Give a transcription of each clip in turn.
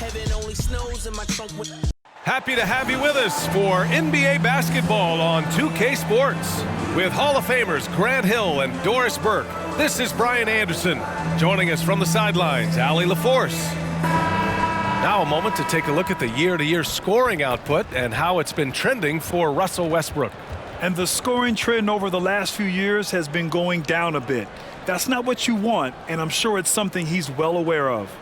Heaven only snows in my trunk with. Happy to have you with us for NBA basketball on 2K Sports. With Hall of Famers Grant Hill and Doris Burke, this is Brian Anderson. Joining us from the sidelines, Allie LaForce. Now a moment to take a look at the year-to-year scoring output and how it's been trending for Russell Westbrook. And the scoring trend over the last few years has been going down a bit. That's not what you want, and I'm sure it's something he's well aware of.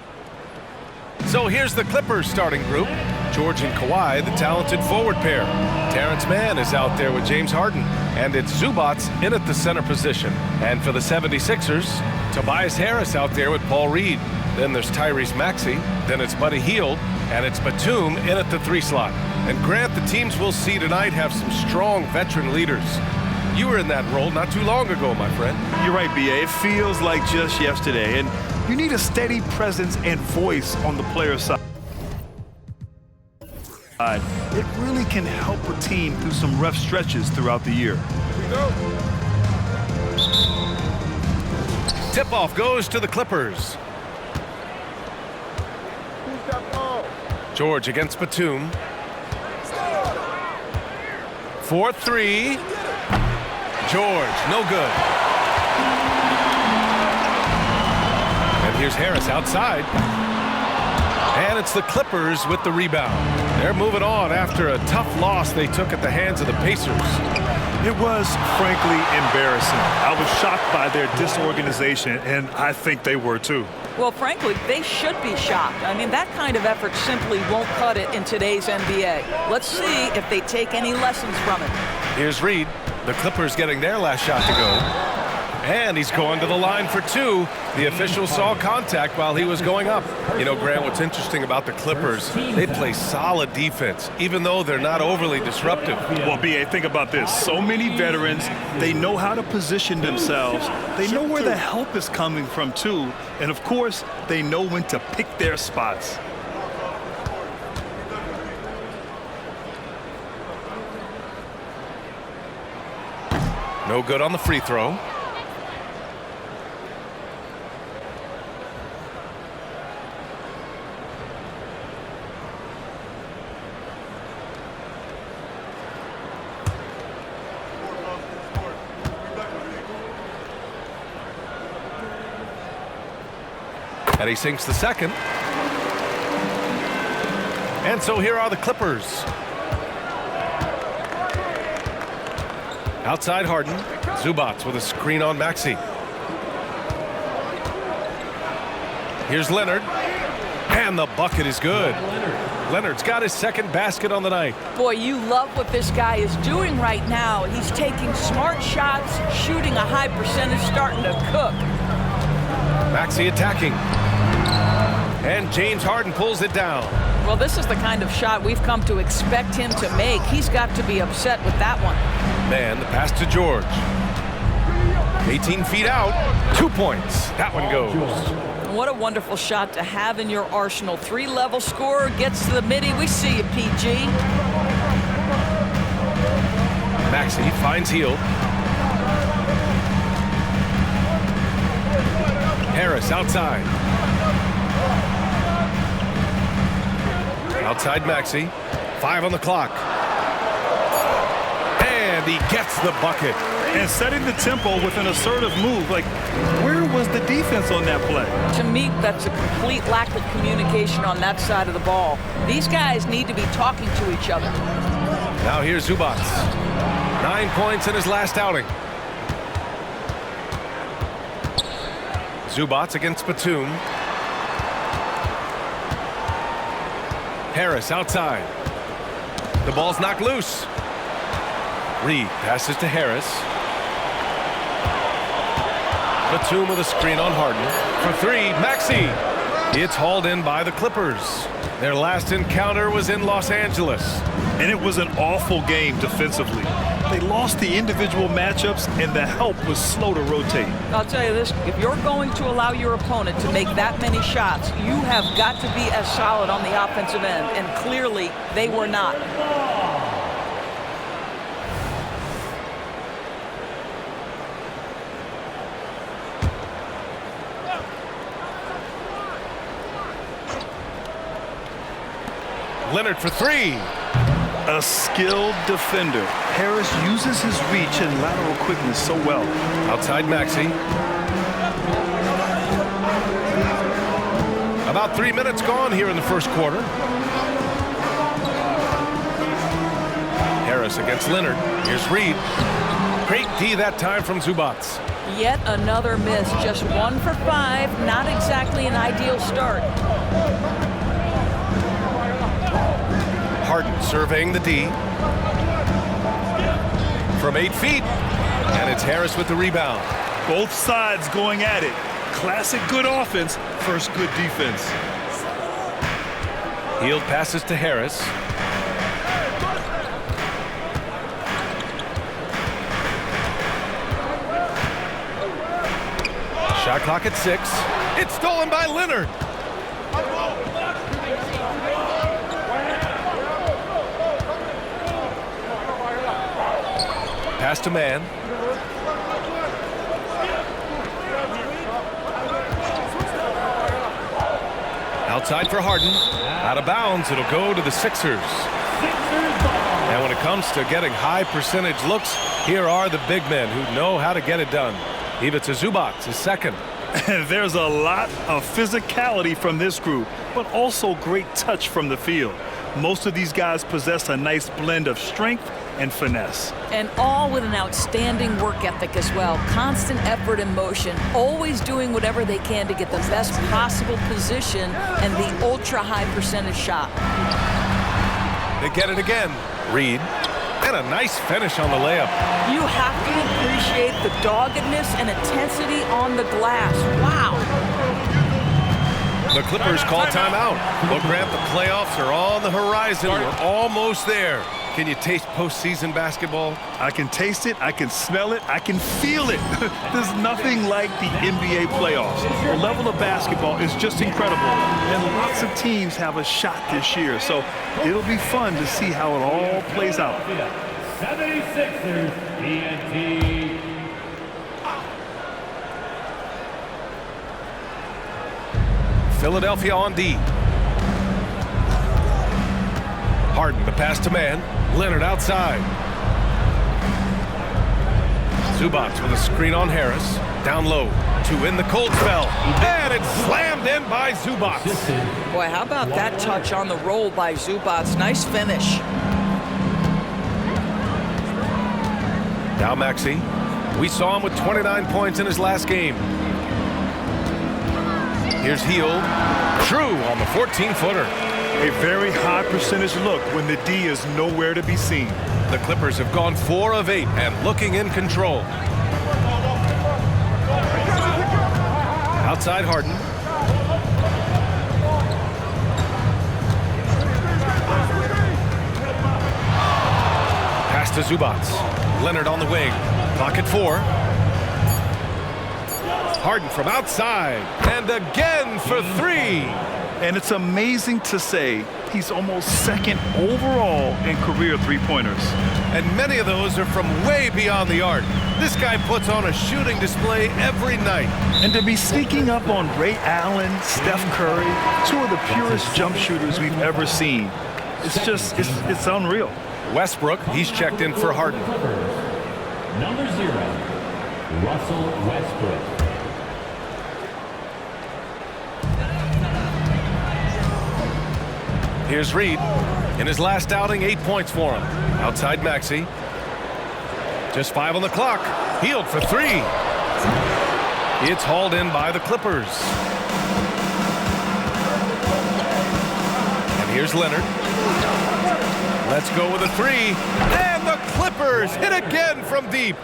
So here's the Clippers starting group. George and Kawhi, the talented forward pair. Terrence Mann is out there with James Harden. And it's Zubac in at the center position. And for the 76ers, Tobias Harris out there with Paul Reed. Then there's Tyrese Maxey. Then it's Buddy Hield. And it's Batum in at the 3 slot. And Grant, the teams we'll see tonight have some strong veteran leaders. You were in that role not too long ago, my friend. You're right, B.A. It feels like just yesterday. And you need a steady presence and voice on the player side. It really can help a team through some rough stretches throughout the year. Here we go. Tip-off goes to the Clippers. George against Batum. 4-3. George, no good. And here's Harris outside. And it's the Clippers with the rebound. They're moving on after a tough loss they took at the hands of the Pacers. It was, frankly, embarrassing. I was shocked by their disorganization, and I think they were too. Well, frankly, they should be shocked. I mean, that kind of effort simply won't cut it in today's NBA. Let's see if they take any lessons from it. Here's Reed. The Clippers getting their last shot to go. And he's going to the line for 2. The official saw contact while he was going up. You know, Grant, what's interesting about the Clippers, they play solid defense, even though they're not overly disruptive. Well, B.A., think about this. So many veterans, they know how to position themselves. They know where the help is coming from, too. And, of course, they know when to pick their spots. No good on the free throw. And he sinks the second. And so here are the Clippers. Outside Harden. Zubac with a screen on Maxey. Here's Leonard. And the bucket is good. Leonard's got his second basket on the night. Boy, you love what this guy is doing right now. He's taking smart shots, shooting a high percentage, starting to cook. Maxey attacking. And James Harden pulls it down. Well, this is the kind of shot we've come to expect him to make. He's got to be upset with that one. Man, the pass to George. 18 feet out. 2 points. That one goes. What a wonderful shot to have in your arsenal. 3-level scorer gets to the midi. We see you, PG. Maxey finds Hield. Harris outside. Outside Maxey. 5 on the clock. And he gets the bucket. And setting the tempo with an assertive move. Like, where was the defense on that play? To me, that's a complete lack of communication on that side of the ball. These guys need to be talking to each other. Now here's Zubac. 9 points in his last outing. Zubac against Batum. Harris outside. The ball's knocked loose. Reed passes to Harris. Batum with a screen on Harden. For 3, Maxey. It's hauled in by the Clippers. Their last encounter was in Los Angeles. And it was an awful game defensively. They lost the individual matchups, and the help was slow to rotate. I'll tell you this, if you're going to allow your opponent to make that many shots, you have got to be as solid on the offensive end, and clearly they were not. Leonard for three. A skilled defender. Harris uses his reach and lateral quickness so well. Outside Maxey. About 3 minutes gone here in the first quarter. Harris against Leonard. Here's Reed. Great D that time from Zubac. Yet another miss. Just 1 for 5. Not exactly an ideal start. Harden surveying the D. From 8 feet. And it's Harris with the rebound. Both sides going at it. Classic good offense, first good defense. Hield passes to Harris. Shot clock at 6. It's stolen by Leonard. Pass to man. Outside for Harden. Out of bounds. It'll go to the Sixers. And when it comes to getting high percentage looks, here are the big men who know how to get it done. Ivica Zubac is second. There's a lot of physicality from this group, but also great touch from the field. Most of these guys possess a nice blend of strength and finesse. And all with an outstanding work ethic as well. Constant effort and motion. Always doing whatever they can to get the best possible position and the ultra-high percentage shot. They get it again. Reed. And a nice finish on the layup. You have to appreciate the doggedness and intensity on the glass. Wow. The Clippers call timeout. Well, Grant, the playoffs are on the horizon. We're almost there. Can you taste postseason basketball? I can taste it, I can smell it, I can feel it. There's nothing like the NBA playoffs. The level of basketball is just incredible. And lots of teams have a shot this year. So it'll be fun to see how it all plays out. 76ers TNT. Philadelphia on D. Harden, the pass to man. Leonard outside. Zubac with a screen on Harris. Down low to win the cold spell. And it's slammed in by Zubac. Boy, how about that touch on the roll by Zubac? Nice finish. Now Maxey. We saw him with 29 points in his last game. Here's Hield. True on the 14-footer. A very high percentage look when the D is nowhere to be seen. The Clippers have gone 4 of 8 and looking in control. Outside Harden. Pass to Zubac. Leonard on the wing. Clock at 4. Harden from outside. And again for 3. And it's amazing to say he's almost second overall in career three-pointers. And many of those are from way beyond the arc. This guy puts on a shooting display every night. And to be sneaking up on Ray Allen, Steph Curry, 2 of the purest jump shooters we've ever seen. It's unreal. Westbrook, he's checked in for Harden. Number 0, Russell Westbrook. Here's Reed. In his last outing, 8 points for him. Outside Maxey. Just 5 on the clock. Hield for 3. It's hauled in by the Clippers. And here's Leonard. Let's go with a 3. And the Clippers hit again from deep.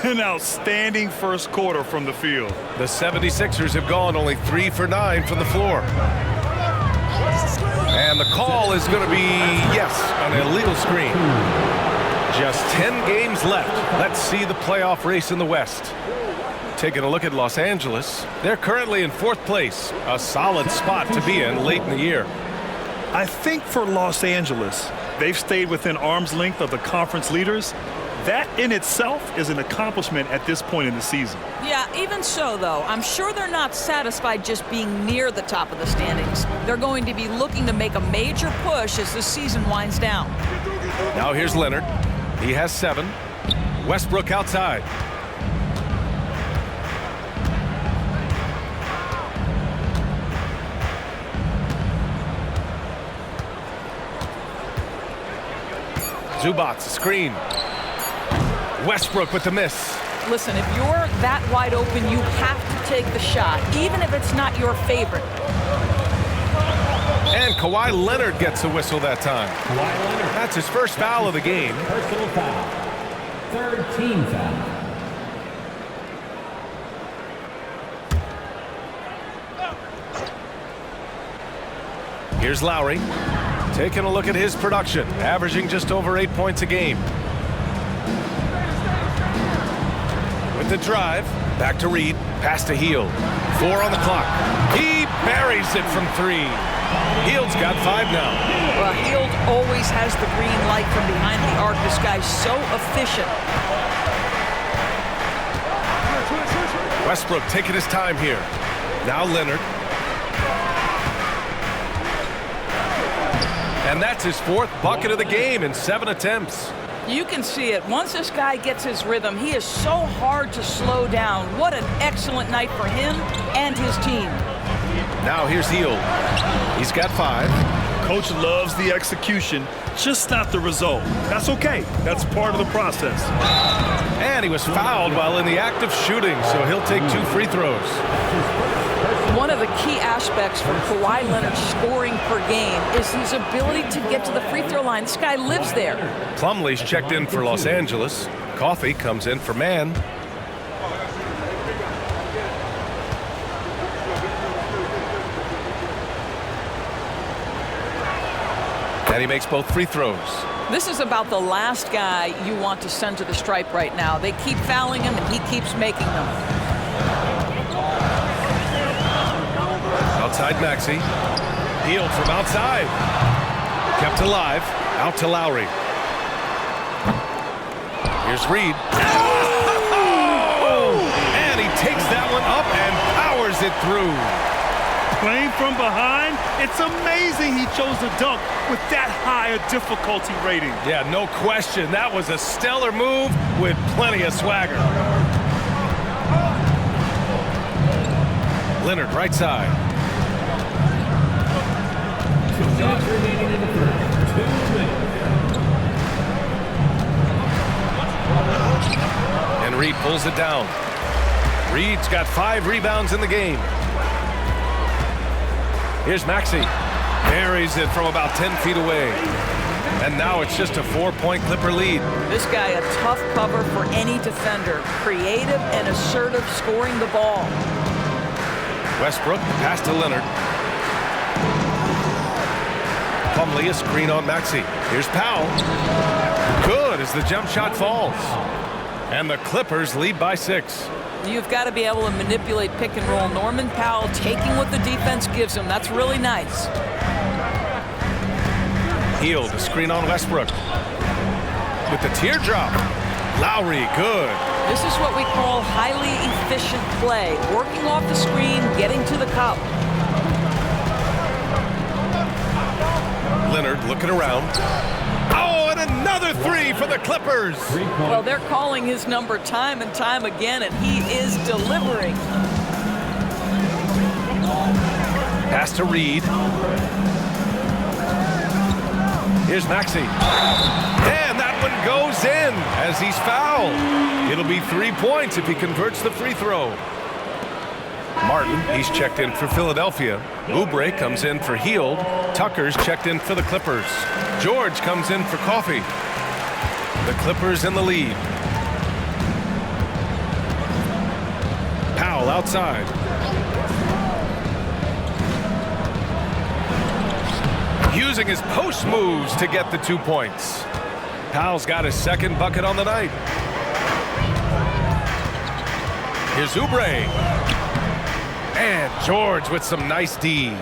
An outstanding first quarter from the field. The 76ers have gone only 3 for 9 from the floor. And the call is going to be, yes, an illegal screen. Just 10 games left. Let's see the playoff race in the West. Taking a look at Los Angeles, they're currently in 4th place, a solid spot to be in late in the year. I think for Los Angeles, they've stayed within arm's length of the conference leaders. That in itself is an accomplishment at this point in the season. Yeah, even so, though, I'm sure they're not satisfied just being near the top of the standings. They're going to be looking to make a major push as the season winds down. Now here's Leonard. He has 7. Westbrook outside. Zubac, a screen. Westbrook with the miss. Listen, if you're that wide open, you have to take the shot, even if it's not your favorite. And Kawhi Leonard gets a whistle that time. Kawhi Leonard. That's his first foul of the game. Personal foul. Third team foul. Here's Lowry. Taking a look at his production, averaging just over 8 points a game. With the drive, back to Reed, pass to Hield. 4 on the clock. He buries it from 3. Hield's got 5 now. Well, Hield always has the green light from behind the arc. This guy's so efficient. Westbrook taking his time here. Now Leonard. And that's his 4th bucket of the game in 7 attempts. You can see it. Once this guy gets his rhythm, he is so hard to slow down. What an excellent night for him and his team. Now here's Hield. He's got 5. Coach loves the execution, just not the result. That's okay. That's part of the process. And he was fouled while in the act of shooting, so he'll take 2 free throws. One of the key aspects for Kawhi Leonard's scoring per game is his ability to get to the free throw line. This guy lives there. Plumlee's checked in for Los Angeles. Coffey comes in for Man. And he makes both free throws. This is about the last guy you want to send to the stripe right now. They keep fouling him, and he keeps making them. Outside Maxey. Hield from outside. Kept alive. Out to Lowry. Here's Reed. Oh! And he takes that one up and powers it through. Playing from behind, it's amazing he chose to dunk with that high a difficulty rating. Yeah, no question. That was a stellar move with plenty of swagger. Leonard, right side. 2 minutes remaining in the first. 2 minutes. And Reed pulls it down. Reed's got 5 rebounds in the game. Here's Maxey. Buries it from about 10 feet away. And now it's just a 4-point Clipper lead. This guy a tough cover for any defender. Creative and assertive scoring the ball. Westbrook, pass to Leonard. Plumlee, a screen on Maxey. Here's Powell. Good as the jump shot falls. And the Clippers lead by 6. You've got to be able to manipulate pick and roll. Norman Powell taking what the defense gives him. That's really nice. Hield, a screen on Westbrook. With the teardrop. Lowry, good. This is what we call highly efficient play. Working off the screen, getting to the cup. Leonard looking around. Oh, and another 3 for the Clippers. Well, they're calling his number time and time again, and he is delivering. Pass to Reed. Here's Maxey. And that one goes in as he's fouled. It'll be 3 points if he converts the free throw. Martin, he's checked in for Philadelphia. Oubre comes in for Hield. Tucker's checked in for the Clippers. George comes in for Coffey. The Clippers in the lead. Powell outside. Using his post moves to get the 2 points. Powell's got his 2nd bucket on the night. Here's Oubre. And George with some nice D.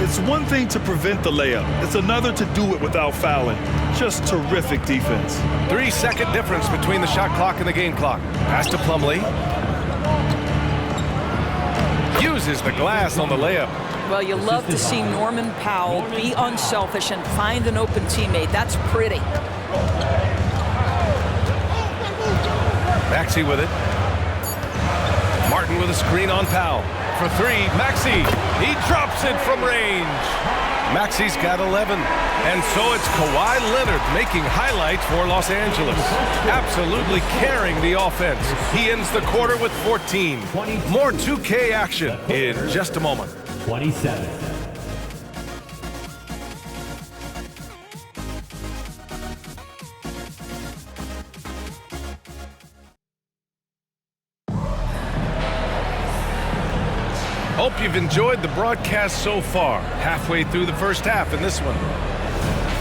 It's one thing to prevent the layup. It's another to do it without fouling. Just terrific defense. 3-second difference between the shot clock and the game clock. Pass to Plumlee. Uses the glass on the layup. Well, you love to see Norman Powell be unselfish and find an open teammate. That's pretty. Maxey with it. Martin with a screen on Powell. For three, Maxey. He drops it from range. Maxey's got 11. And so it's Kawhi Leonard making highlights for Los Angeles. Absolutely carrying the offense. He ends the quarter with 14. More 2K action in just a moment. 27. Hope you've enjoyed the broadcast so far. Halfway through the first half in this one.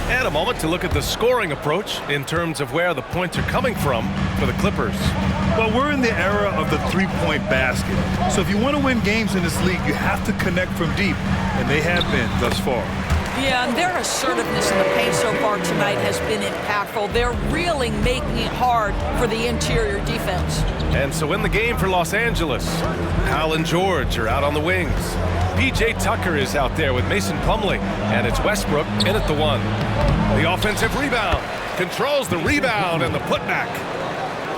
And a moment to look at the scoring approach in terms of where the points are coming from for the Clippers. Well, we're in the era of the three-point basket. So if you want to win games in this league, you have to connect from deep. And they have been thus far. Yeah, and their assertiveness in the paint so far tonight has been impactful. They're really making it hard for the interior defense. And so in the game for Los Angeles, Powell and George are out on the wings. P.J. Tucker is out there with Mason Plumlee, and it's Westbrook in at the one. The offensive rebound, controls the rebound and the putback.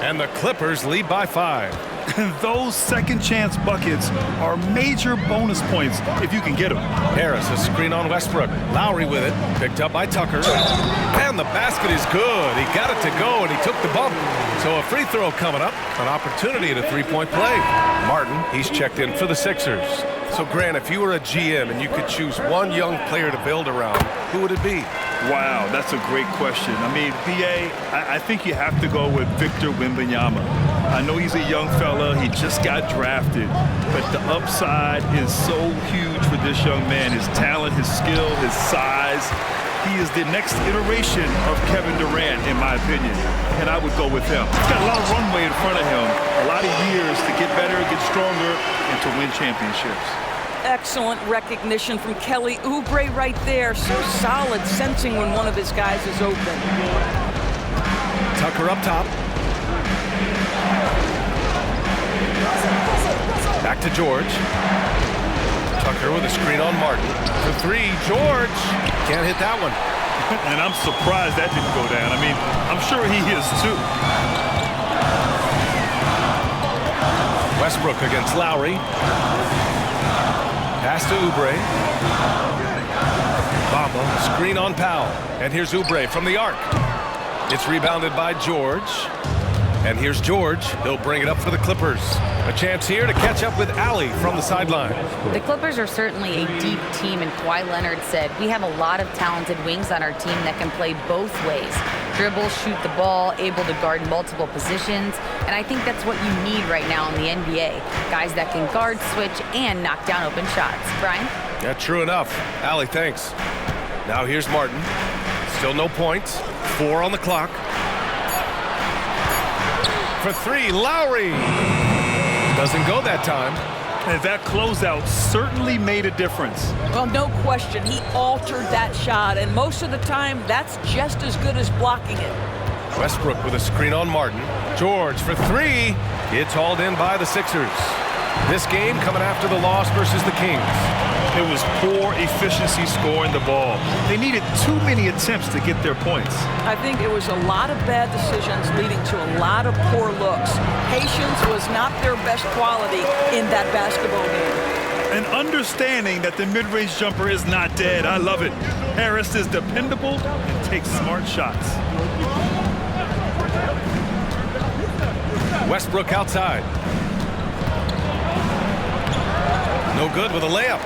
And the Clippers lead by 5. Those second chance buckets are major bonus points if you can get them. Harris, a screen on Westbrook. Lowry with it, picked up by Tucker. And the basket is good. He got it to go, and he took the bump. So a free throw coming up, an opportunity at a three-point play. Martin, he's checked in for the Sixers. So, Grant, if you were a GM and you could choose one young player to build around, who would it be? Wow, that's a great question. I mean, I think you have to go with Victor Wembanyama. I know he's a young fella. He just got drafted. But the upside is so huge for this young man. His talent, his skill, his size. He is the next iteration of Kevin Durant, in my opinion. And I would go with him. He's got a lot of runway in front of him. A lot of years to get better, get stronger, and to win championships. Excellent recognition from Kelly Oubre right there. So solid, sensing when one of his guys is open. Tucker up top. Back to George. Tucker with a screen on Martin. For three, George. Can't hit that one. And I'm surprised that didn't go down. I mean, I'm sure he is too. Westbrook against Lowry. Pass to Oubre. Bamba, screen on Powell. And here's Oubre from the arc. It's rebounded by George. And here's George. He'll bring it up for the Clippers. A chance here to catch up with Allie from the sideline. The Clippers are certainly a deep team, and Kawhi Leonard said, we have a lot of talented wings on our team that can play both ways. Dribble, shoot the ball, able to guard multiple positions, and I think that's what you need right now in the NBA. Guys that can guard, switch, and knock down open shots. Brian? Yeah, true enough. Allie, thanks. Now here's Martin. Still no points. 4 on the clock. For three, Lowry. Doesn't go that time. And that closeout certainly made a difference. Well, no question. He altered that shot, and most of the time, that's just as good as blocking it. Westbrook with a screen on Martin. George for three. It's hauled in by the Sixers. This game coming after the loss versus the Kings. It was poor efficiency scoring the ball. They needed too many attempts to get their points. I think it was a lot of bad decisions leading to a lot of poor looks. Patience was not their best quality in that basketball game. And understanding that the mid-range jumper is not dead. I love it. Harris is dependable and takes smart shots. Westbrook outside. No good with a layup.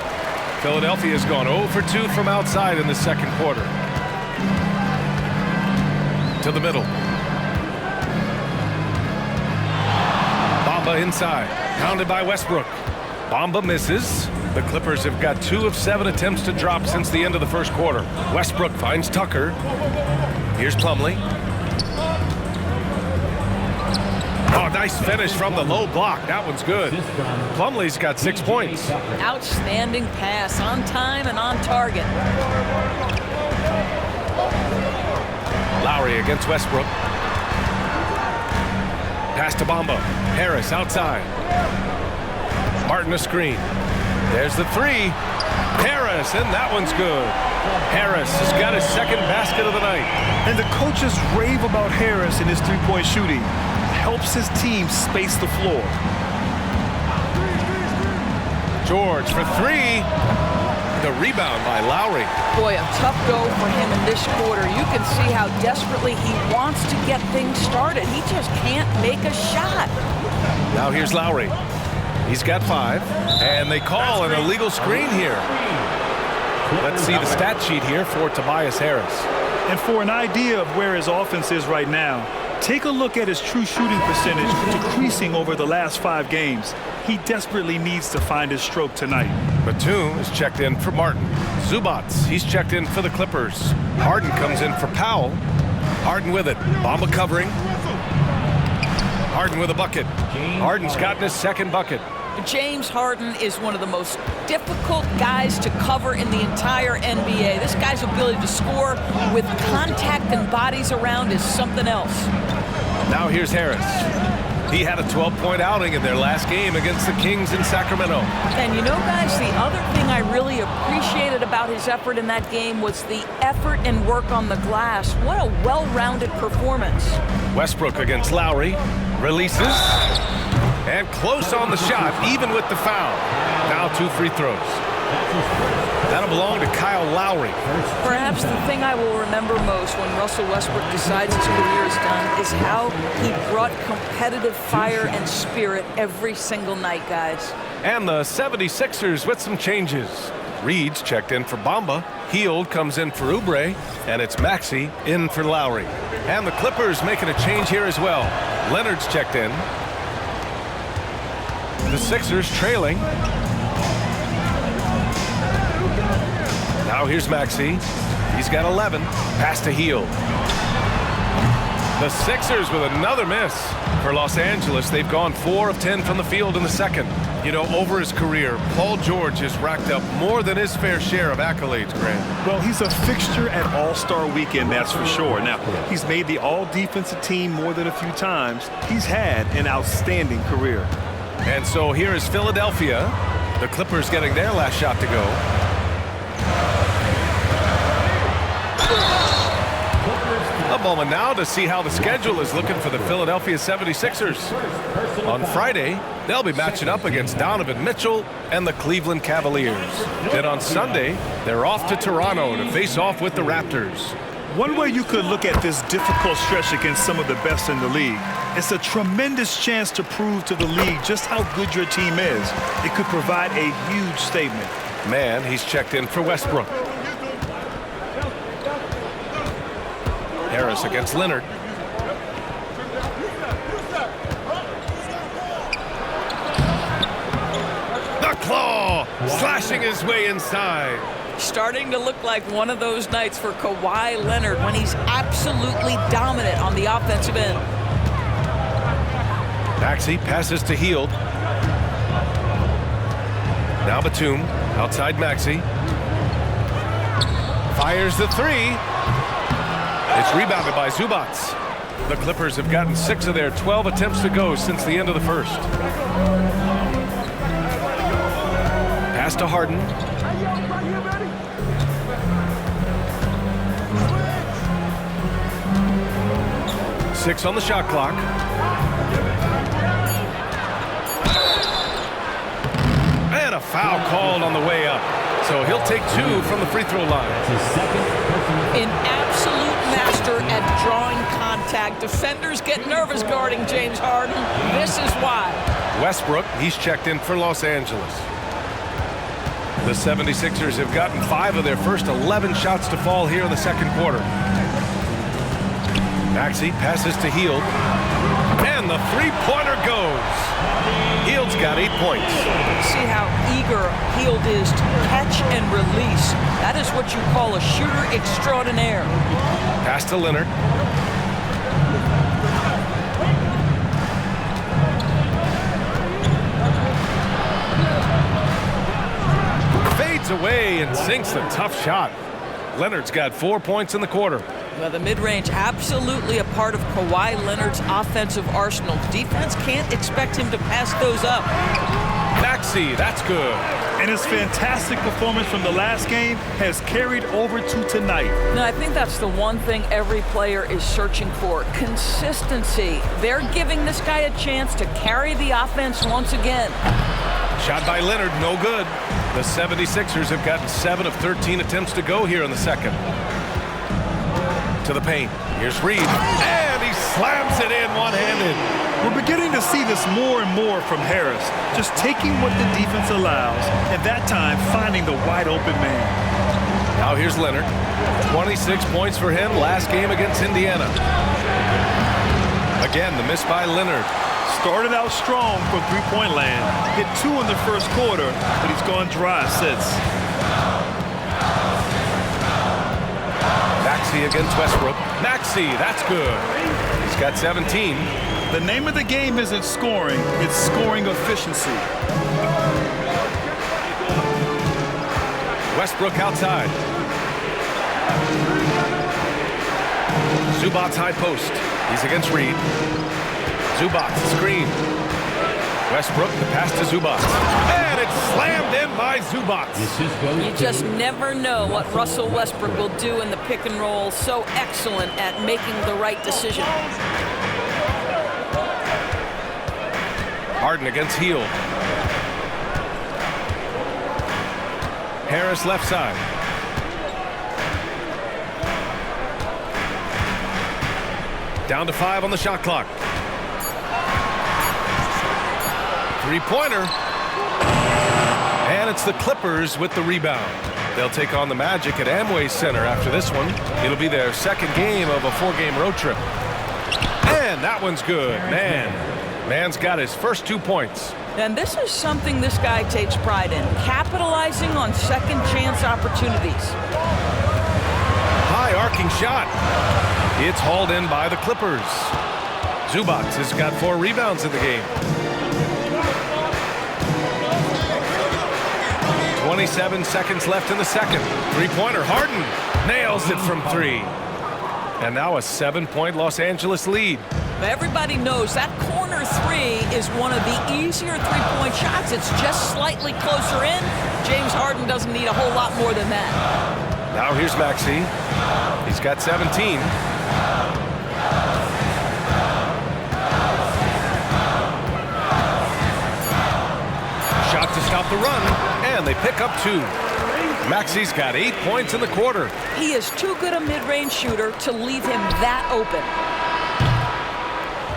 Philadelphia's gone 0 for 2 from outside in the second quarter. To the middle. Bamba inside. Pounded by Westbrook. Bamba misses. The Clippers have got 2 of 7 attempts to drop since the end of the first quarter. Westbrook finds Tucker. Here's Plumlee. Oh, nice finish from the low block. That one's good. Plumlee's got 6 points. Outstanding pass, on time and on target. Lowry against Westbrook. Pass to Bamba. Harris outside. Martin a screen. There's the three. Harris, and that one's good. Harris has got his second basket of the night. And the coaches rave about Harris and his three-point shooting. Helps his team space the floor. George for three. The rebound by Lowry. Boy, a tough go for him in this quarter. You can see how desperately he wants to get things started. He just can't make a shot. Now here's Lowry. He's got 5, and they call an illegal screen here. Let's see the stat sheet here for Tobias Harris. And for an idea of where his offense is right now, take a look at his true shooting percentage decreasing over the last 5 games. He desperately needs to find his stroke tonight. Batum is checked in for Martin. Zubac, he's checked in for the Clippers. Harden comes in for Powell. Harden with it. Bamba covering. Harden with a bucket. Harden's gotten his second bucket. James Harden is one of the most difficult guys to cover in the entire NBA. This guy's ability to score with contact and bodies around is something else. Now here's Harris. He had a 12-point outing in their last game against the Kings in Sacramento. And you know, guys, the other thing I really appreciated about his effort in that game was the effort and work on the glass. What a well-rounded performance. Westbrook against Lowry. Releases. And close on the shot, even with the foul. Now 2 free throws. That'll belong to Kyle Lowry. Perhaps the thing I will remember most when Russell Westbrook decides his career is done is how he brought competitive fire and spirit every single night, guys. And the 76ers with some changes. Reed's checked in for Bamba. Hield comes in for Oubre. And it's Maxey in for Lowry. And the Clippers making a change here as well. Leonard's checked in. The Sixers trailing. Now here's Maxey. He's got 11. Pass to Hield. The Sixers with another miss. For Los Angeles, they've gone 4 of 10 from the field in the second. You know, over his career, Paul George has racked up more than his fair share of accolades, Grant. Well, he's a fixture at All-Star Weekend, that's for sure. Now, he's made the All-Defensive Team more than a few times. He's had an outstanding career. And so here is Philadelphia. The Clippers getting their last shot to go. A moment now to see how the schedule is looking for the Philadelphia 76ers. On Friday, they'll be matching up against Donovan Mitchell and the Cleveland Cavaliers. Then on Sunday, they're off to Toronto to face off with the Raptors. One way you could look at this difficult stretch against some of the best in the league, it's a tremendous chance to prove to the league just how good your team is. It could provide a huge statement. Man, he's checked in for Westbrook. Harris against Leonard. The claw slashing his way inside. Starting to look like one of those nights for Kawhi Leonard when he's absolutely dominant on the offensive end. Maxey passes to Hield. Now Batum outside Maxey. Fires the three. It's rebounded by Zubac. The Clippers have gotten 6 of their 12 attempts to go since the end of the first. Pass to Harden. Six on the shot clock. And a foul called on the way up. So he'll take 2 from the free throw line. An absolute master at drawing contact. Defenders get nervous guarding James Harden. This is why. Westbrook, he's checked in for Los Angeles. The 76ers have gotten 5 of their first 11 shots to fall here in the second quarter. Maxey passes to Hield. And the three-pointer goes. Hield's got 8 points. See how eager Hield is to catch and release. That is what you call a shooter extraordinaire. Pass to Leonard. fades away and sinks the tough shot. Leonard's got 4 points in the quarter. Well, the mid-range absolutely a part of Kawhi Leonard's offensive arsenal. Defense can't expect him to pass those up. Maxey, that's good. And his fantastic performance from the last game has carried over to tonight. Now, I think that's the one thing every player is searching for, consistency. They're giving this guy a chance to carry the offense once again. Shot by Leonard, no good. The 76ers have gotten 7 of 13 attempts to go here in the second. To the paint. Here's Reed. And he slams it in one-handed. We're beginning to see this more and more from Harris, just taking what the defense allows, and that time finding the wide open man. Now here's Leonard. 26 points for him last game against Indiana. Again, the miss by Leonard. Started out strong from three-point land. Hit 2 in the first quarter, but he's gone dry since. Maxey against Westbrook. Maxey, that's good. He's got 17. The name of the game isn't scoring, it's scoring efficiency. Westbrook outside. Zubac's high post. He's against Reed. Zubac, screen. Westbrook, the pass to Zubac. And it's slammed in by Zubac. You just never know what Russell Westbrook will do in the pick and roll. So excellent at making the right decision. Harden against Hield. Harris left side. Down to 5 on the shot clock. Three-pointer. And it's the Clippers with the rebound. They'll take on the Magic at Amway Center after this one. It'll be their second game of a 4-game road trip. And that one's good. Man's got his first 2 points. And this is something this guy takes pride in, capitalizing on second chance opportunities. High arcing shot. It's hauled in by the Clippers. Zubac has got 4 rebounds in the game. 27 seconds left in the second. Three-pointer. Harden nails it from 3. And now a 7-point Los Angeles lead. Everybody knows that corner 3 is one of the easier three-point shots. It's just slightly closer in. James Harden doesn't need a whole lot more than that. Now here's Maxey. He's got 17. Shot to stop the run, and they pick up 2. Maxey's got 8 points in the quarter. He is too good a mid-range shooter to leave him that open.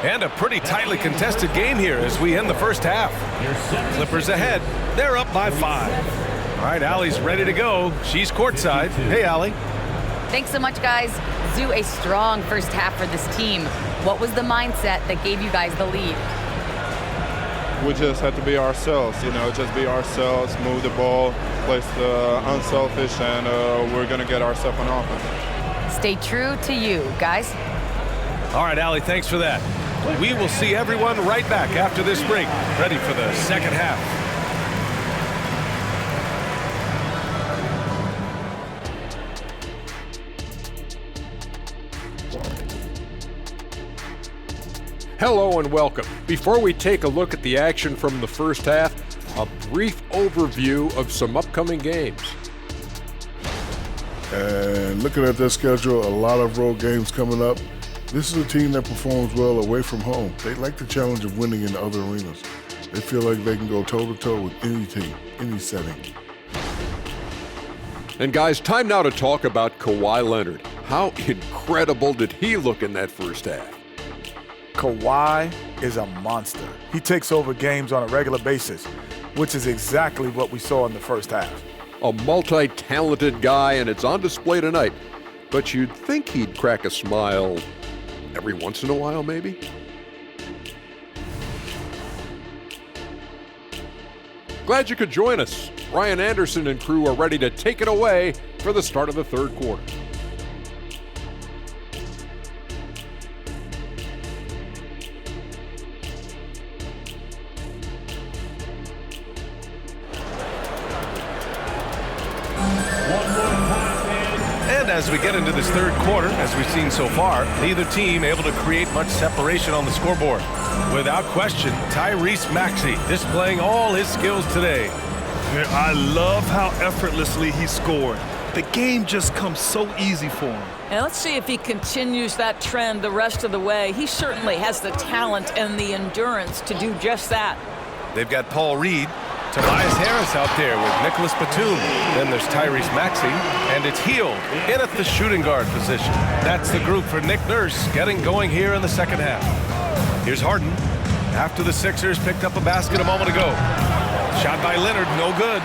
And a pretty tightly contested game here as we end the first half. Clippers ahead. They're up by 5. All right, Allie's ready to go. She's courtside. Hey, Allie. Thanks so much, guys. Zoo, a strong first half for this team. What was the mindset that gave you guys the lead? We just have to be ourselves, just be ourselves, move the ball, play unselfish, and we're going to get ourselves an offense. Stay true to you, guys. All right, Allie, thanks for that. We will see everyone right back after this break, ready for the second half. Hello and welcome. Before we take a look at the action from the first half, a brief overview of some upcoming games. And looking at their schedule, a lot of road games coming up. This is a team that performs well away from home. They like the challenge of winning in other arenas. They feel like they can go toe-to-toe with any team, any setting. And guys, time now to talk about Kawhi Leonard. How incredible did he look in that first half? Kawhi is a monster. He takes over games on a regular basis, which is exactly what we saw in the first half. A multi-talented guy, and it's on display tonight. But you'd think he'd crack a smile every once in a while, maybe? Glad you could join us. Ryan Anderson and crew are ready to take it away for the start of the third quarter. as we get into this third quarter, as we've seen so far, neither team able to create much separation on the scoreboard. Without question, Tyrese Maxey displaying all his skills today. I love how effortlessly he scored. The game just comes so easy for him. And let's see if he continues that trend the rest of the way. He certainly has the talent and the endurance to do just that. They've got Paul Reed, Tobias Harris out there with Nicholas Batum. Then there's Tyrese Maxey, and it's Hield in at the shooting guard position. That's the group for Nick Nurse getting going here in the second half. Here's Harden after the Sixers picked up a basket a moment ago. Shot by Leonard, no good.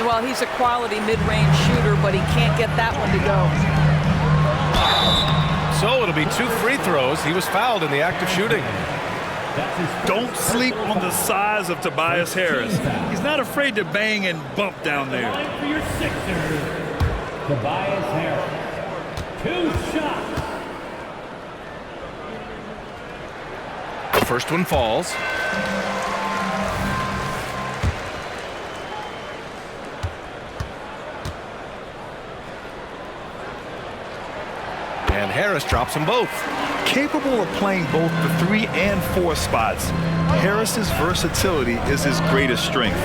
Well, he's a quality mid-range shooter, but he can't get that one to go. So it'll be 2 free throws. He was fouled in the act of shooting. Don't sleep on the size of Tobias Harris. He's not afraid to bang and bump down there. For your Sixers, Tobias Harris. 2 shots. The first one falls. And Harris drops them both. Capable of playing both the 3 and 4 spots, Harris's versatility is his greatest strength.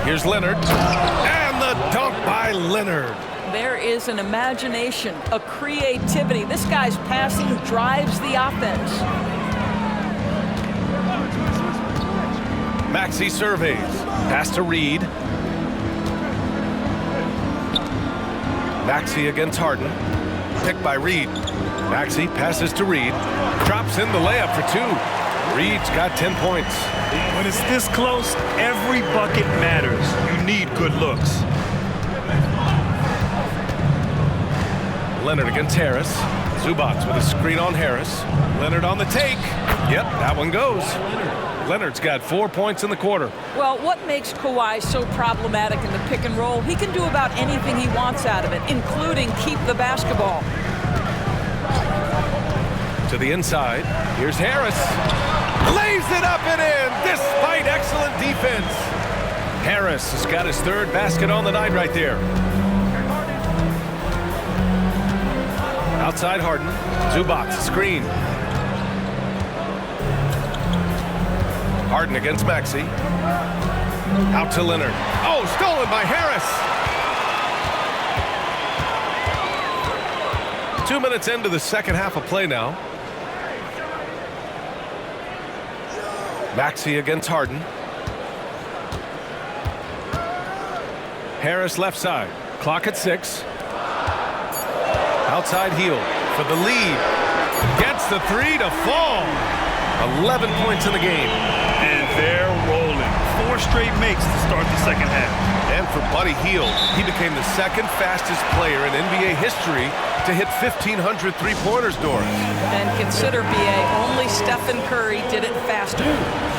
Here's Leonard. And the dunk by Leonard. There is an imagination, a creativity. This guy's passing drives the offense. Maxey surveys. Pass to Reed. Maxey against Harden. Picked by Reed. Maxey passes to Reed. Drops in the layup for 2. Reed's got 10 points. When it's this close, every bucket matters. You need good looks. Leonard against Harris. Zubac with a screen on Harris. Leonard on the take. Yep, that one goes. Leonard's got 4 points in the quarter. Well, what makes Kawhi so problematic in the pick and roll? He can do about anything he wants out of it, including keep the basketball. To the inside. Here's Harris. Lays it up and in despite excellent defense. Harris has got his 3rd basket on the night right there. Outside Harden. Zubac screen. Harden against Maxey. Out to Leonard. Oh, stolen by Harris. 2 minutes into the second half of play now. Maxey against Harden. Harris left side. Clock at 6. Outside Hield for the lead. Gets the 3 to fall. 11 points in the game. And they're rolling. 4 straight makes to start the second half. And for Buddy Hield, he became the 2nd fastest player in NBA history to hit 1,500 three-pointers, Doris. And consider, BA, only Stephen Curry did it faster.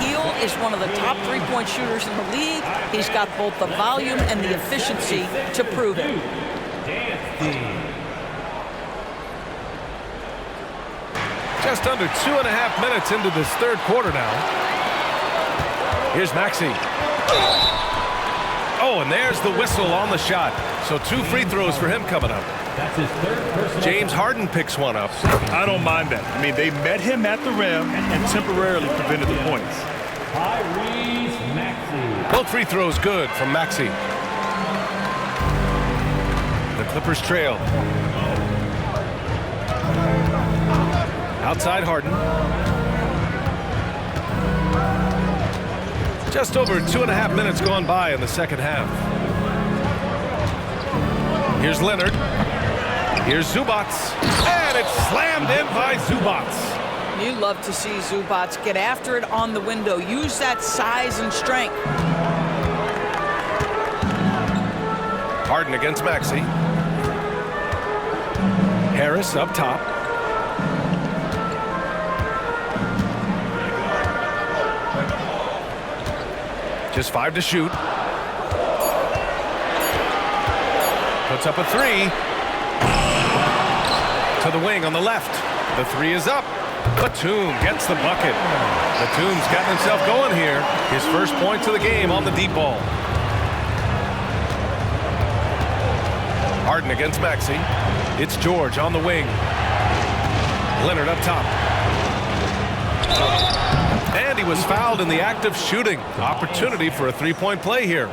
Hield is one of the top 3-point shooters in the league. He's got both the volume and the efficiency to prove it. Just under 2.5 minutes into this third quarter now. Here's Maxey. Oh, and there's the whistle on the shot. So 2 free throws for him coming up. That's his 3rd personal. James Harden picks one up. I don't mind that. I mean, they met him at the rim and temporarily prevented the points. Tyrese Maxey. Both free throws good from Maxey. The Clippers trail. Outside Harden. Just over 2.5 minutes gone by in the second half. Here's Leonard. Here's Zubac. And it's slammed in by Zubac. You love to see Zubac get after it on the window. Use that size and strength. Harden against Maxey. Harris up top. Just 5 to shoot. Puts up a 3. To the wing on the left. The 3 is up. Batum gets the bucket. Batum's gotten himself going here. His first points of the game on the deep ball. Harden against Maxey. It's George on the wing. Leonard up top. And he was fouled in the act of shooting. Opportunity for a three-point play here.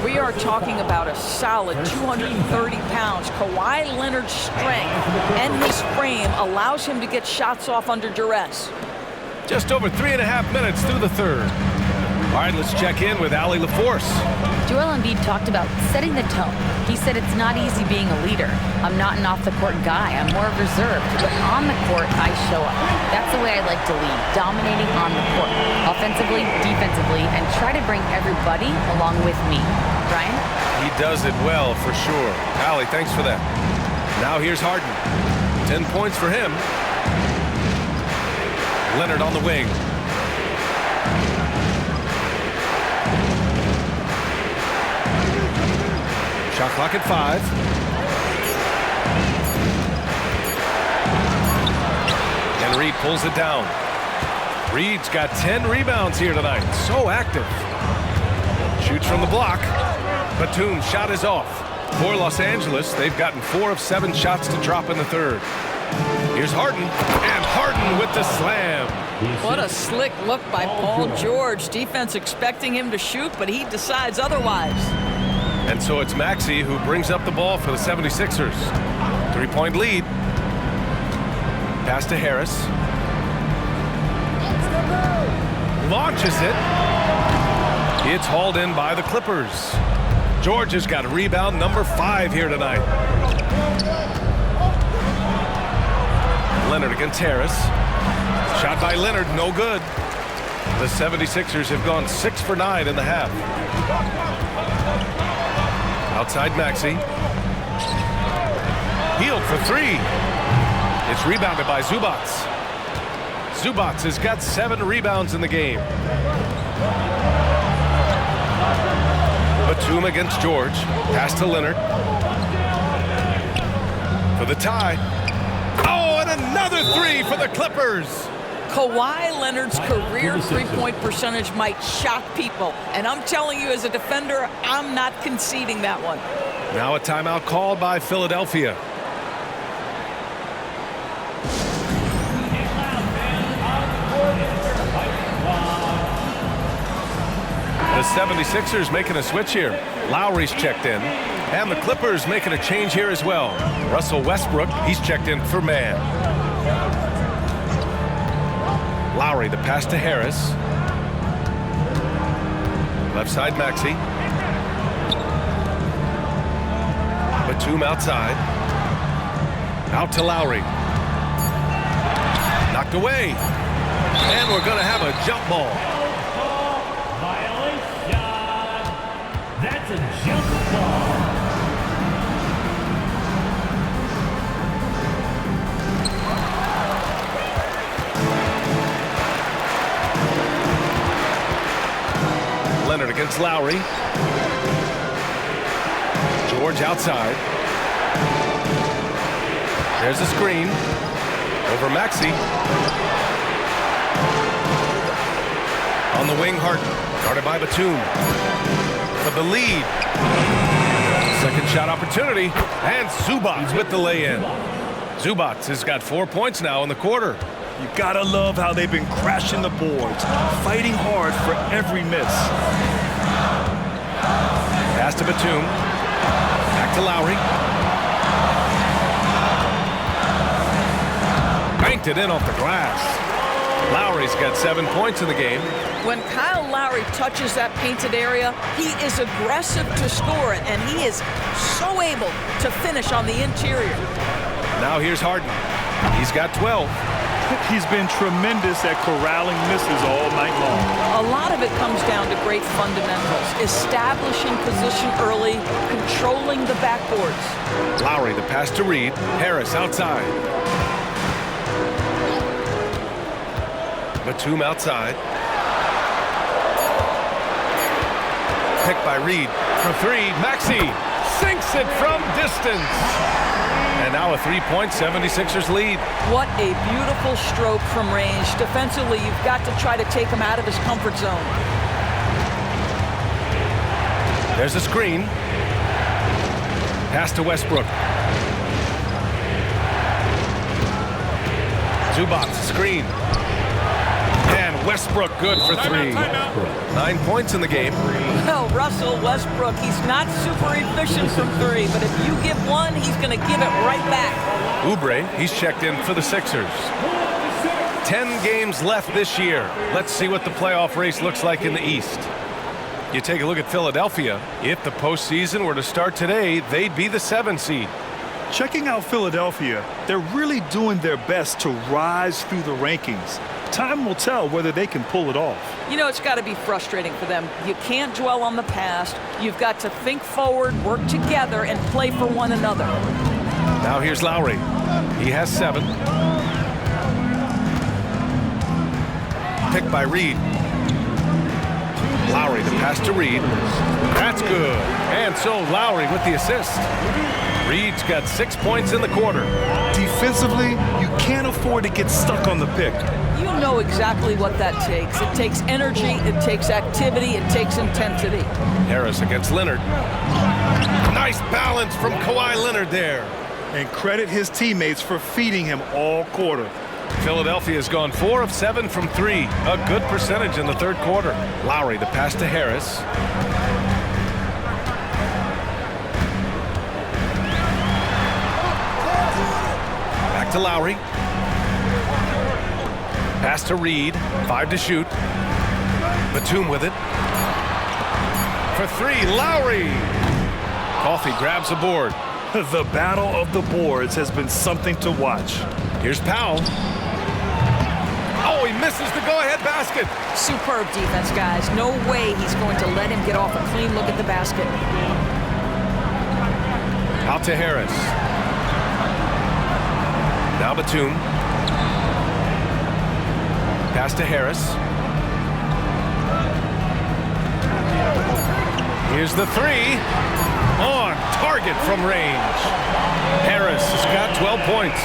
We are talking about a solid 230 pounds. Kawhi Leonard's strength and his frame allows him to get shots off under duress. Just over 3.5 minutes through the third. All right, let's check in with Allie LaForce. Joel Embiid talked about setting the tone. He said it's not easy being a leader. I'm not an off-the-court guy. I'm more reserved. But on the court, I show up. That's the way I like to lead, dominating on the court, offensively, defensively, and try to bring everybody along with me. Brian? He does it well, for sure. Allie, thanks for that. Now here's Harden. 10 points for him. Leonard on the wing. Shot clock at 5. And Reed pulls it down. Reed's got 10 rebounds here tonight. So active. Shoots from the block. Batum's shot is off. For Los Angeles, they've gotten 4 of 7 shots to drop in the third. Here's Harden. And Harden with the slam. What a slick look by Paul George. Defense expecting him to shoot, but he decides otherwise. And so it's Maxey who brings up the ball for the 76ers. 3-point lead. Pass to Harris. Launches it. It's hauled in by the Clippers. George has got rebound number 5 here tonight. Leonard against Harris. Shot by Leonard, no good. The 76ers have gone 6 for 9 in the half. Outside Maxey. Healed for 3. It's rebounded by Zubac. Zubac has got 7 rebounds in the game. Batum against George. Pass to Leonard. For the tie. Oh, and another 3 for the Clippers. Kawhi Leonard's career three-point percentage might shock people. And I'm telling you, as a defender, I'm not conceding that one. Now a timeout called by Philadelphia. The 76ers making a switch here. Lowry's checked in. And the Clippers making a change here as well. Russell Westbrook, he's checked in for man. Lowry, the pass to Harris. Left side, Maxey. Batum outside. Out to Lowry. Knocked away. And we're going to have a jump ball. Violation. That's a jump ball. Leonard against Lowry. George outside. There's a screen. Over Maxey. On the wing, Harden. Guarded by Batum. For the lead. Second shot opportunity. And Zubac with the lay-in. Zubac has got 4 points now in the quarter. You gotta love how they've been crashing the boards, fighting hard for every miss. Pass to Batum. Back to Lowry. Banked it in off the glass. Lowry's got 7 points in the game. When Kyle Lowry touches that painted area, he is aggressive to score it, and he is so able to finish on the interior. Now here's Harden. He's got 12. He's been tremendous at corralling misses all night long. A lot of it comes down to great fundamentals, establishing position early, controlling the backboards. Lowry, the pass to Reed. Harris outside. Batum outside. Picked by Reed for 3. Maxey sinks it from distance. And now a 3-point 76ers lead. What a beautiful stroke from range. Defensively, you've got to try to take him out of his comfort zone. There's a screen. Pass to Westbrook. Zubac screen. And Westbrook good for 3. 9 points in the game. Well, Russell Westbrook, he's not super efficient from 3, but if you give one, he's going to give it right back. Oubre, he's checked in for the Sixers. 10 games left this year. Let's see what the playoff race looks like in the East. You take a look at Philadelphia. If the postseason were to start today, they'd be the 7 seed. Checking out Philadelphia, they're really doing their best to rise through the rankings. Time will tell whether they can pull it off. You know, it's got to be frustrating for them. You can't dwell on the past. You've got to think forward, work together, and play for one another. Now here's Lowry. He has 7. Picked by Reed. Lowry, the pass to Reed. That's good. And so Lowry with the assist. Reed's got 6 points in the quarter. Defensively, you can't afford to get stuck on the pick. You know exactly what that takes. It takes energy, it takes activity, it takes intensity. Harris against Leonard. Nice balance from Kawhi Leonard there. And credit his teammates for feeding him all quarter. Philadelphia's gone 4 of 7 from 3. A good percentage in the third quarter. Lowry, the pass to Harris. Back to Lowry. Pass to Reed. 5 to shoot. Batum with it. For 3, Lowry. Coffey grabs the board. The battle of the boards has been something to watch. Here's Powell. Oh, he misses the go-ahead basket. Superb defense, guys. No way he's going to let him get off a clean look at the basket. Out to Harris. Now Batum. Pass to Harris. Here's the 3. On target from range. Harris has got 12 points.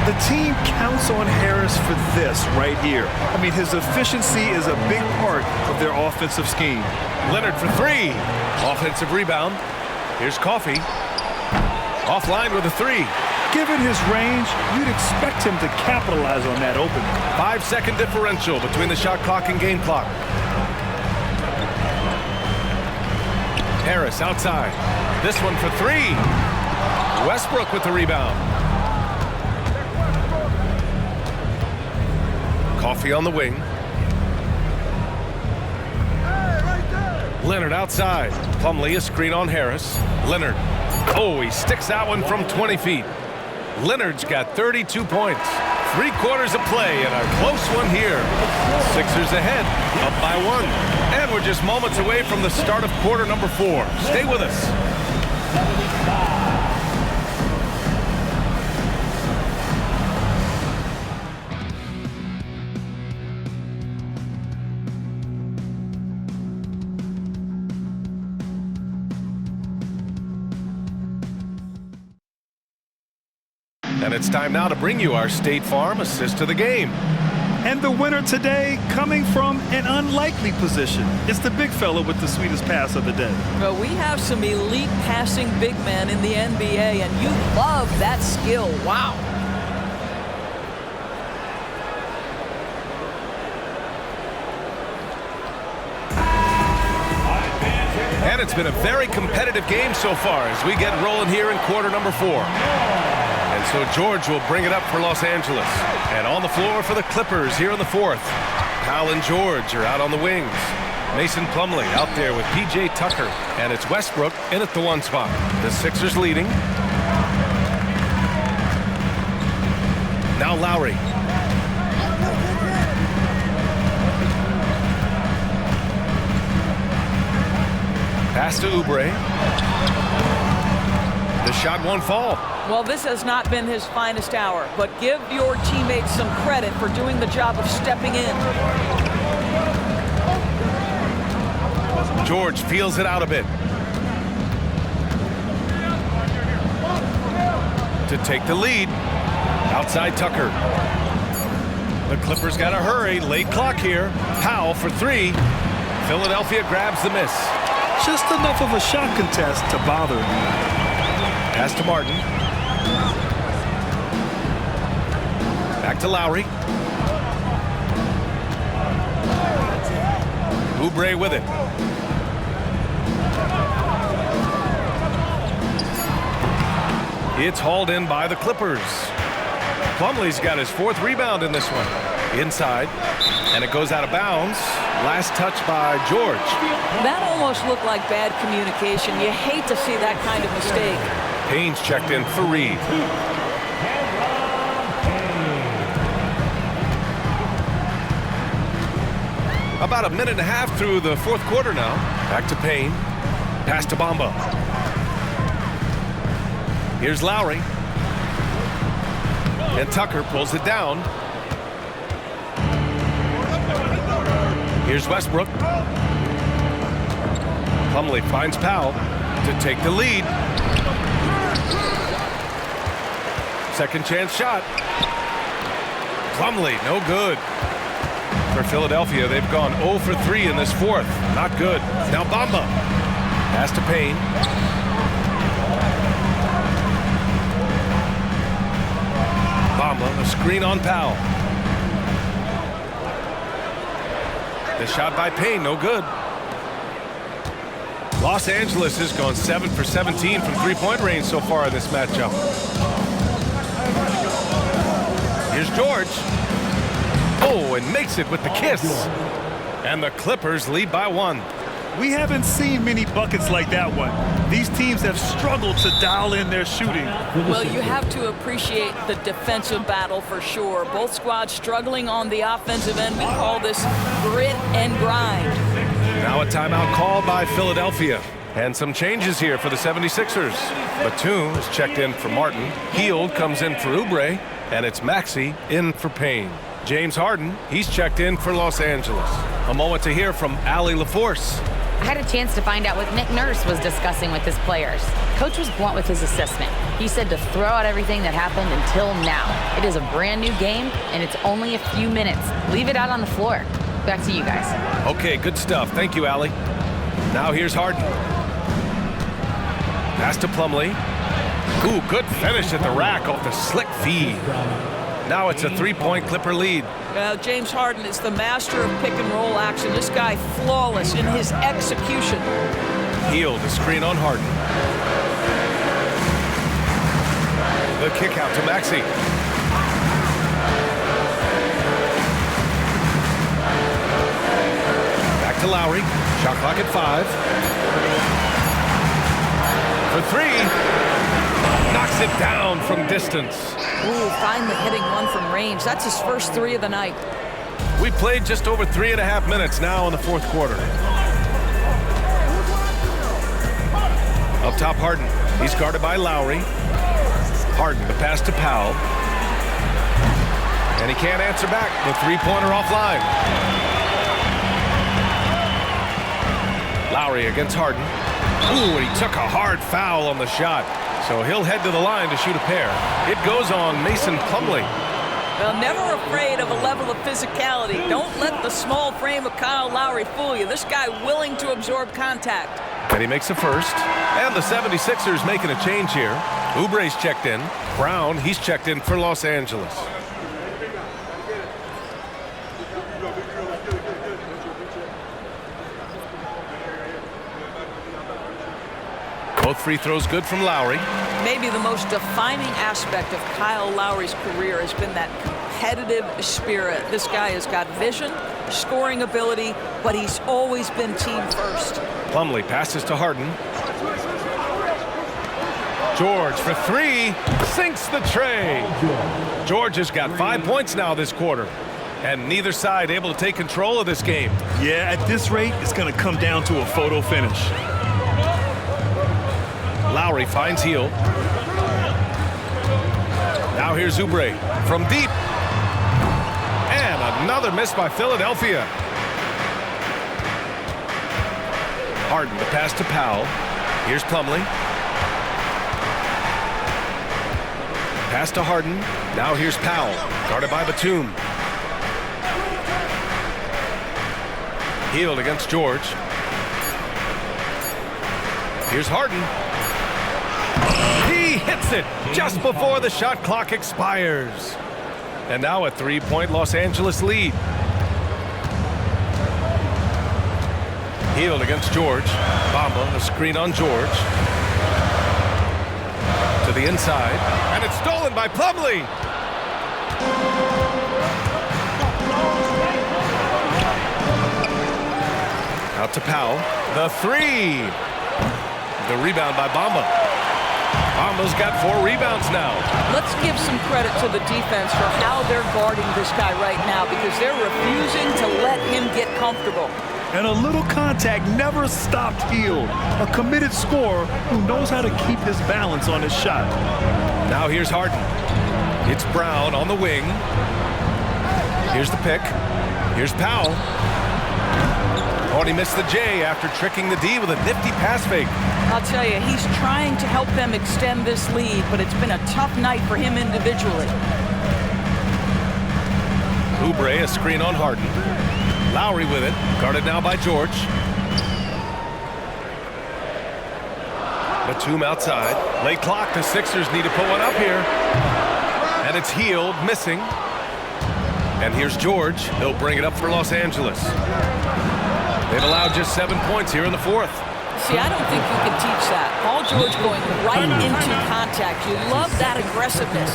The team counts on Harris for this right here. I mean, his efficiency is a big part of their offensive scheme. Leonard for 3. Offensive rebound. Here's Coffey. Offline with a 3. Given his range, you'd expect him to capitalize on that opening. 5-second differential between the shot clock and game clock. Harris outside. This one for 3. Westbrook with the rebound. Coffey on the wing. Leonard outside. Plumlee a screen on Harris. Leonard. Oh, he sticks that one from 20 feet. Leonard's got 32 points. 3 quarters of play and a close one here. Sixers ahead, up by 1. And we're just moments away from the start of quarter number 4. Stay with us. And it's time now to bring you our State Farm assist of the game. And the winner today coming from an unlikely position. It's the big fella with the sweetest pass of the day. Well, we have some elite passing big men in the NBA, and you love that skill. Wow. And it's been a very competitive game so far as we get rolling here in quarter number 4. And so George will bring it up for Los Angeles. And on the floor for the Clippers here in the 4th. Powell and George are out on the wings. Mason Plumlee out there with P.J. Tucker. And it's Westbrook in at the 1 spot. The Sixers leading. Now Lowry. Pass to Oubre. The shot won't fall. Well, this has not been his finest hour, but give your teammates some credit for doing the job of stepping in. George feels it out a bit. To take the lead. Outside Tucker. The Clippers got to hurry. Late clock here. Powell for 3. Philadelphia grabs the miss. Just enough of a shot contest to bother him. Pass to Martin. Back to Lowry. Oubre with it. It's hauled in by the Clippers. Plumlee's got his 4th rebound in this one. Inside, and it goes out of bounds. Last touch by George. That almost looked like bad communication. You hate to see that kind of mistake. Payne's checked in for Reed. About a minute and a half through the 4th quarter now. Back to Payne. Pass to Bamba. Here's Lowry. And Tucker pulls it down. Here's Westbrook. Plumlee finds Powell to take the lead. Second chance shot. Plumlee, no good. For Philadelphia, they've gone 0 for 3 in this 4th. Not good. Now Bamba. Pass to Payne. Bamba, a screen on Powell. The shot by Payne, no good. Los Angeles has gone 7 for 17 from 3-point range so far in this matchup. Here's George. Oh, and makes it with the kiss. And the Clippers lead by 1. We haven't seen many buckets like that one. These teams have struggled to dial in their shooting. Well, you have to appreciate the defensive battle for sure. Both squads struggling on the offensive end. We call this grit and grind. Now a timeout called by Philadelphia. And some changes here for the 76ers. Batum is checked in for Martin. Hield comes in for Oubre. And it's Maxey in for Payne. James Harden, he's checked in for Los Angeles. A moment to hear from Allie LaForce. I had a chance to find out what Nick Nurse was discussing with his players. Coach was blunt with his assessment. He said to throw out everything that happened until now. It is a brand new game, and it's only a few minutes. Leave it out on the floor. Back to you guys. Okay, good stuff. Thank you, Allie. Now here's Harden. Pass to Plumlee. Ooh, good finish at the rack off the slick feed. Now it's a 3-point Clipper lead. Well, James Harden is the master of pick-and-roll action. This guy flawless in his execution. Hield, the screen on Harden. The kick out to Maxey. Back to Lowry. Shot clock at 5. For 3. Knocks it down from distance. Ooh, finally hitting one from range. That's his first 3 of the night. We played just over 3.5 minutes now in the 4th quarter. Up top, Harden. He's guarded by Lowry. Harden, the pass to Powell. And he can't answer back. The 3-pointer offline. Lowry against Harden. Ooh, and he took a hard foul on the shot. So he'll head to the line to shoot a pair. It goes on Mason Plumlee. Well, never afraid of a level of physicality. Don't let the small frame of Kyle Lowry fool you. This guy willing to absorb contact. And he makes the first. And the 76ers making a change here. Oubre's checked in. Brown, he's checked in for Los Angeles. Both free throws good from Lowry. Maybe the most defining aspect of Kyle Lowry's career has been that competitive spirit. This guy has got vision, scoring ability, but he's always been team first. Plumlee passes to Harden. George for 3, sinks the tray. George has got 5 points now this quarter. And neither side able to take control of this game. Yeah, at this rate, it's going to come down to a photo finish. Lowry finds Hield. Now here's Oubre from deep. And another miss by Philadelphia. Harden, the pass to Powell. Here's Plumlee. Pass to Harden. Now here's Powell, guarded by Batum. Hield against George. Here's Harden. He hits it just before the shot clock expires. And now a 3-point Los Angeles lead. Hield against George. Bamba, a screen on George. To the inside. And it's stolen by Plumlee. Out to Powell. The three. The rebound by Bamba. Bamba's got 4 rebounds now. Let's give some credit to the defense for how they're guarding this guy right now, because they're refusing to let him get comfortable. And a little contact never stopped Hield. A committed scorer who knows how to keep his balance on his shot. Now here's Harden. It's Brown on the wing. Here's the pick. Here's Powell. Oh, and he missed the J after tricking the D with a nifty pass fake. I'll tell you, he's trying to help them extend this lead, but it's been a tough night for him individually. Oubre, a screen on Harden. Lowry with it, guarded now by George. Batum outside. Late clock, the Sixers need to put one up here. And it's Hield, missing. And here's George. He'll bring it up for Los Angeles. They've allowed just 7 points here in the fourth. See, I don't think you can teach that. Paul George going right into contact. You love that aggressiveness.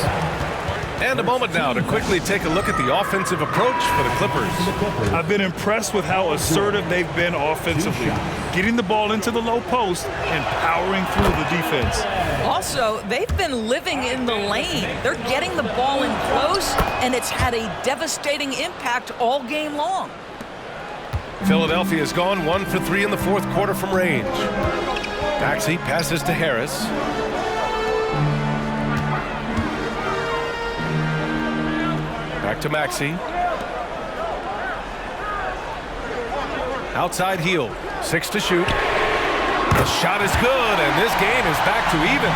And a moment now to quickly take a look at the offensive approach for the Clippers. I've been impressed with how assertive they've been offensively, getting the ball into the low post and powering through the defense. Also, they've been living in the lane. They're getting the ball in close, and it's had a devastating impact all game long. Philadelphia's gone 1 for 3 in the fourth quarter from range. Maxey passes to Harris. Back to Maxey. Outside Hield. 6 to shoot. The shot is good, and this game is back to even.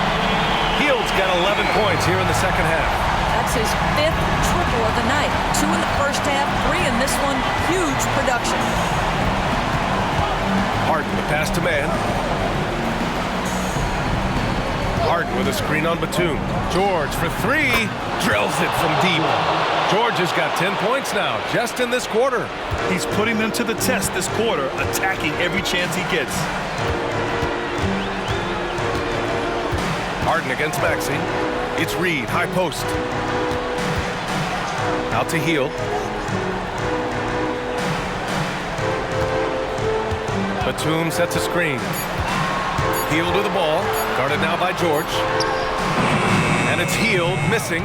Hield's got 11 points here in the second half. That's his 5th triple of the night. 2 in the first half, 3 in this one. Huge production. Harden, the pass to man. Harden with a screen on Batum. George for 3. Drills it from deep. George has got 10 points now, just in this quarter. He's putting them to the test this quarter, attacking every chance he gets. Harden against Maxey. It's Reed, high post. Out to Hield. Batum sets a screen. Hield with the ball, guarded now by George. And it's Hield missing.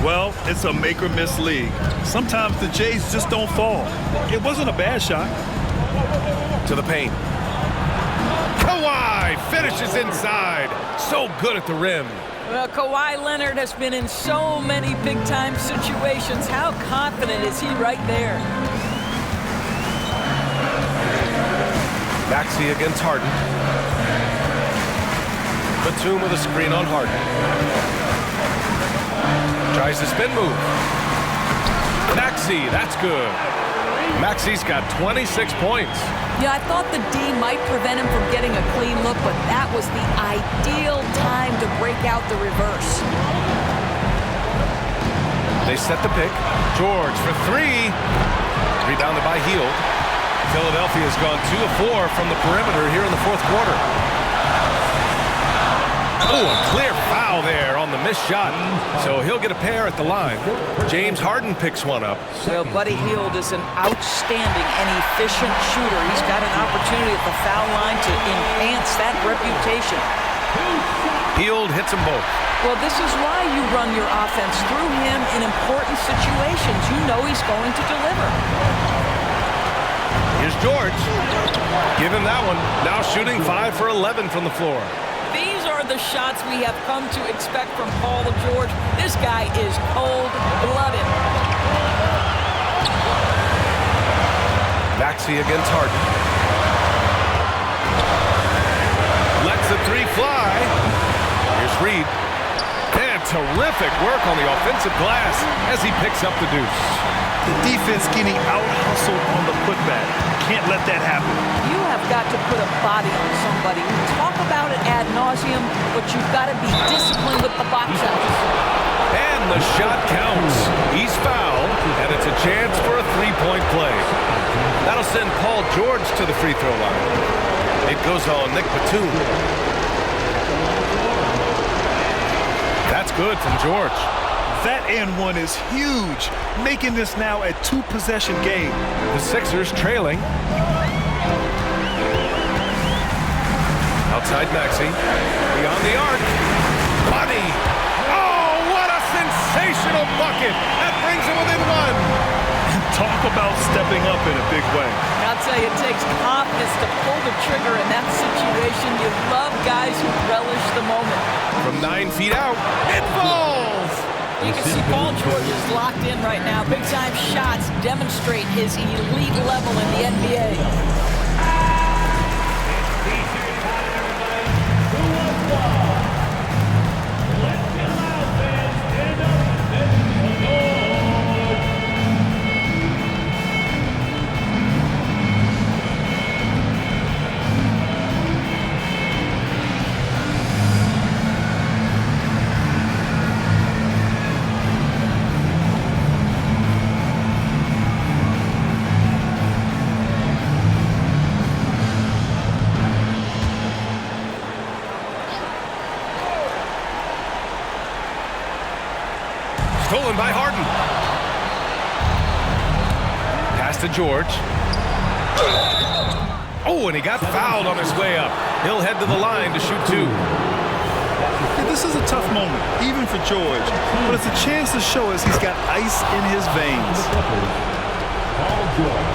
Well, it's a make or miss league. Sometimes the Jays just don't fall. It wasn't a bad shot. To the paint. Kawhi finishes inside. So good at the rim. Well, Kawhi Leonard has been in so many big-time situations. How confident is he right there? Maxey against Harden. Batum with a screen on Harden. Tries the spin move. Maxey, that's good. Maxey's got 26 points. Yeah, I thought the D might prevent him from getting a clean look, but that was the ideal time to break out the reverse. They set the pick. George for 3. Rebounded by Hield. Philadelphia's gone 2 of 4 from the perimeter here in the fourth quarter. Oh, a clear foul there on the missed shot. So he'll get a pair at the line. James Harden picks one up. Well, Buddy Hield is an outstanding and efficient shooter. He's got an opportunity at the foul line to enhance that reputation. Hield hits them both. Well, this is why you run your offense through him in important situations. You know he's going to deliver. Here's George. Give him that one. Now shooting 5 for 11 from the floor. These are the shots we have come to expect from Paul George. This guy is cold-blooded. Maxey against Harden. Lets the 3 fly. Here's Reed. And terrific work on the offensive glass as he picks up the deuce. The defense getting out-hustled on the putback. Can't let that happen. You have got to put a body on somebody. We talk about it ad nauseum, but you've got to be disciplined with the box outs. And the shot counts. He's fouled. send Paul George to the free throw line. It goes on Nick Batum. That's good from George. That and one is huge, making this now a 2-possession game. The Sixers trailing. Outside Maxey. Beyond the arc. Money. Oh, what a sensational bucket. That brings him within one. Talk about stepping up in a big way. I'll tell you, it takes confidence to pull the trigger in that situation. You love guys who relish the moment. From 9 feet out, it falls. You can see Paul George is locked in right now. Big-time shots demonstrate his elite level in the NBA. Stolen by Harden. Pass to George. Oh, and he got fouled on his way up. He'll head to the line to shoot 2. Yeah, this is a tough moment, even for George. But it's a chance to show us he's got ice in his veins. Paul George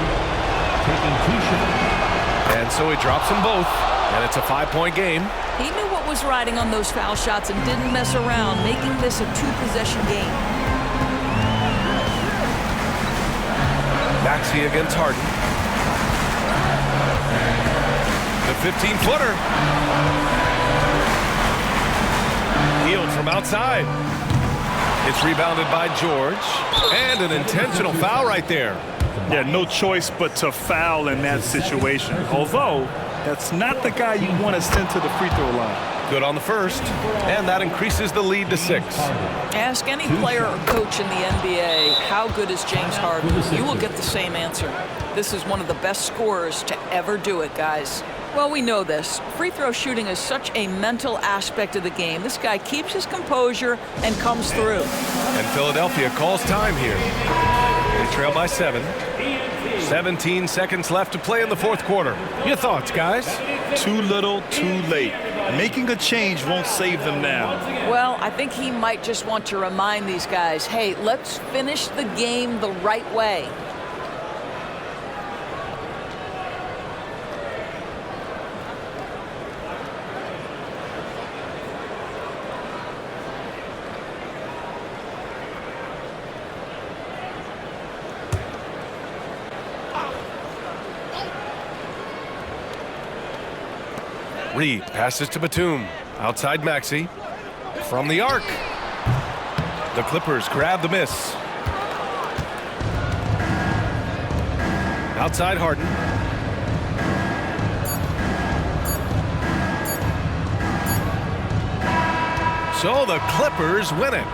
taking 2 shots. And so he drops them both, and it's a 5-point game. He knew what was riding on those foul shots and didn't mess around, making this a 2-possession game. Maxey against Harden. The 15-footer. Healed from outside. It's rebounded by George. And an intentional foul right there. Yeah, no choice but to foul in that situation. Although, that's not the guy you want to send to the free throw line. Good on the first, and that increases the lead to 6. Ask any player or coach in the NBA, how good is James Harden? You will get the same answer. This is one of the best scorers to ever do it, guys. Well, we know this. Free throw shooting is such a mental aspect of the game. This guy keeps his composure and comes through. And Philadelphia calls time here. They trail by 7. 17 seconds left to play in the 4th quarter. Your thoughts, guys? Too little, too late. Making a change won't save them now. Well, I think he might just want to remind these guys, hey, let's finish the game the right way. Reed passes to Batum. Outside Maxey. From the arc. The Clippers grab the miss. Outside Harden. So the Clippers win it.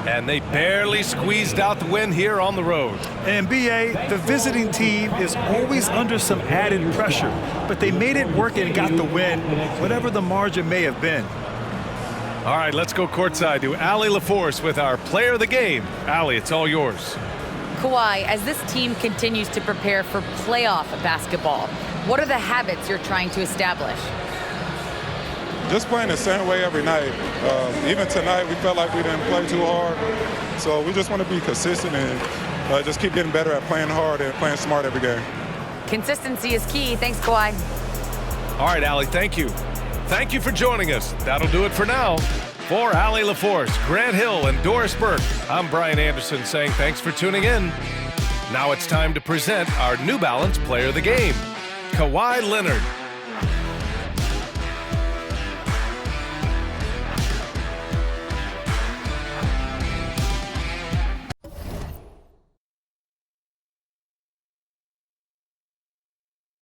And they barely squeezed out the win here on the road. And BA, the visiting team is always under some added pressure, but they made it work and got the win, whatever the margin may have been. All right, let's go courtside to Allie LaForce with our player of the game. Allie, it's all yours. Kawhi, as this team continues to prepare for playoff basketball, what are the habits you're trying to establish? Just playing the same way every night. Even tonight, we felt like we didn't play too hard. So we just want to be consistent and just keep getting better at playing hard and playing smart every game. Consistency is key. Thanks, Kawhi. All right, Allie, thank you. Thank you for joining us. That'll do it for now. For Allie LaForce, Grant Hill, and Doris Burke, I'm Brian Anderson saying thanks for tuning in. Now it's time to present our New Balance Player of the Game, Kawhi Leonard.